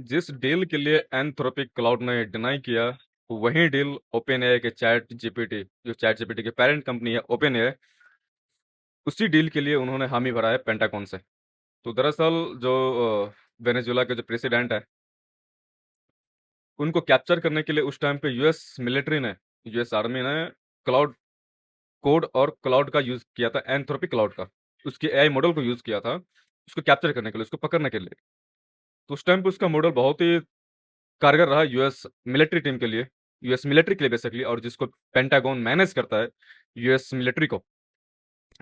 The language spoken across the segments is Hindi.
जिस डील के लिए एंथ्रोपिक क्लाउड ने डिनाई किया, वही डील ओपन एआई के चैट जीपीटी, जो चैट जीपीटी की पेरेंट कंपनी है ओपन एआई, उसी डील के लिए उन्होंने हामी भरा है पेंटागन से। तो दरअसल जो वेनेजुला के जो प्रेसिडेंट है, उनको कैप्चर करने के लिए उस टाइम पे यूएस मिलिट्री ने, यूएस आर्मी ने क्लाउड कोड और क्लाउड का यूज किया था, एंथ्रोपिक क्लाउड का, उसके एआई मॉडल को यूज किया था उसको कैप्चर करने के लिए, उसको पकड़ने के लिए। तो उस टाइम पे उसका मॉडल बहुत ही कारगर रहा यूएस मिलिट्री टीम के लिए, यूएस मिलिट्री के लिए बेसिकली, और जिसको पेंटागन मैनेज करता है यूएस मिलिट्री को।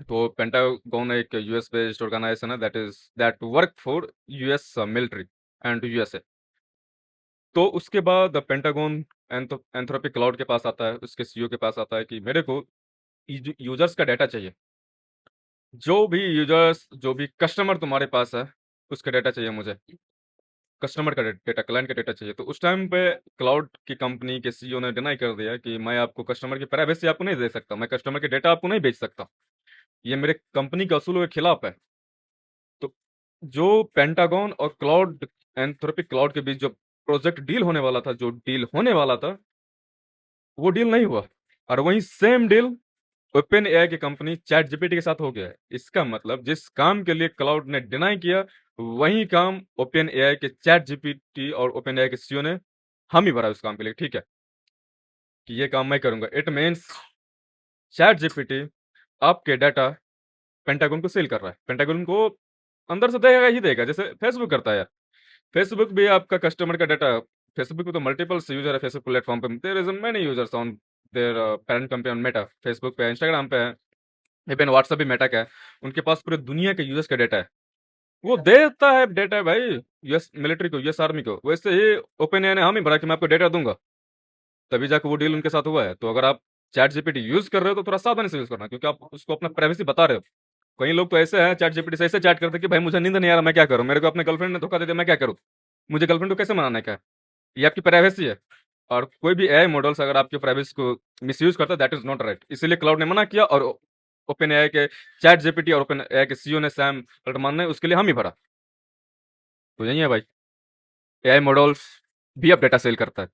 तो पेंटागन एक यूएस बेस्ड ऑर्गेनाइजेशन है that work for US military and USA. तो उसके बाद पेंटागन एंथ्रोपिक क्लाउड के पास आता है, उसके सीईओ के पास आता है कि मेरे को यूजर्स का डाटा चाहिए, जो भी कस्टमर तुम्हारे पास है उसका डाटा चाहिए मुझे, कस्टमर का डेटा, क्लाइंट का डेटा चाहिए। तो उस टाइम पे क्लाउड की कंपनी के सीईओ ने डिनाई कर दिया कि मैं आपको कस्टमर की प्राइवेसी आपको नहीं दे सकता, मैं कस्टमर के डेटा आपको नहीं बेच सकता, ये मेरे कंपनी के असूलों के खिलाफ है। तो जो पेंटागन और क्लाउड, एंथ्रोपिक क्लाउड के बीच जो प्रोजेक्ट डील होने वाला था, जो डील होने वाला था, वो डील नहीं हुआ। और वही सेम डील ओपन एआई की कंपनी चैट जीपीटी के साथ हो गया है। इसका मतलब जिस काम के लिए क्लाउड ने डिनाई किया, वही काम ओपन एआई के चैट जीपीटी और ओपन एआई के सीईओ ने हामी भरा उस काम के लिए, ठीक है, कि ये काम मैं करूंगा। इट मीन्स चैट जीपीटी आपके डाटा पेंटागन को सेल कर रहा है, पेंटागन को अंदर से देगा ही देगा, जैसे फेसबुक करता है यार। फेसबुक भी आपका कस्टमर का डाटा, फेसबुक पे तो मल्टीपल यूजर है, फेसबुक प्लेटफॉर्म पे there is many users on their parent company on Meta, Facebook पे, इंस्टाग्राम पे है, इवन व्हाट्सएप भी मेटा का है। उनके पास पूरे दुनिया के यूजर्स का डाटा है, वो देता है डेटा भाई यूएस मिलिट्री को, यूएस आर्मी को। वैसे ही ओपन एआई ने हामी भरा कि मैं आपको डेटा दूंगा, तभी जाकर वो डील उनके साथ हुआ है। तो अगर आप चैट जीपीटी यूज कर रहे हो तो थोड़ा सावधानी से यूज करना, क्योंकि आप उसको अपना प्राइवेसी बता रहे हो। कई लोग तो ऐसे हैं चैट जीपीटी से ऐसे चैट करते हैं कि भाई मुझे नींद नहीं आ रहा, मैं क्या करूं, मेरे को अपने गर्लफ्रेंड ने धोखा दे दिया, मैं क्या करूं, मुझे गर्लफ्रेंड को कैसे मनाने का है। ये आपकी प्राइवेसी है। और कोई भी एआई मॉडल्स अगर आपकी प्राइवेसी को मिसयूज करता है, दैट इज नॉट राइट। इसीलिए क्लाउड ने मना किया, और ओपन एआई के चैट जीपीटी और ओपन एआई के सीईओ ने, सैम अल्टमान ने, उसके लिए हम ही भरा। तो यही है भाई, एआई मॉडल्स भी अब डेटा सेल करता है।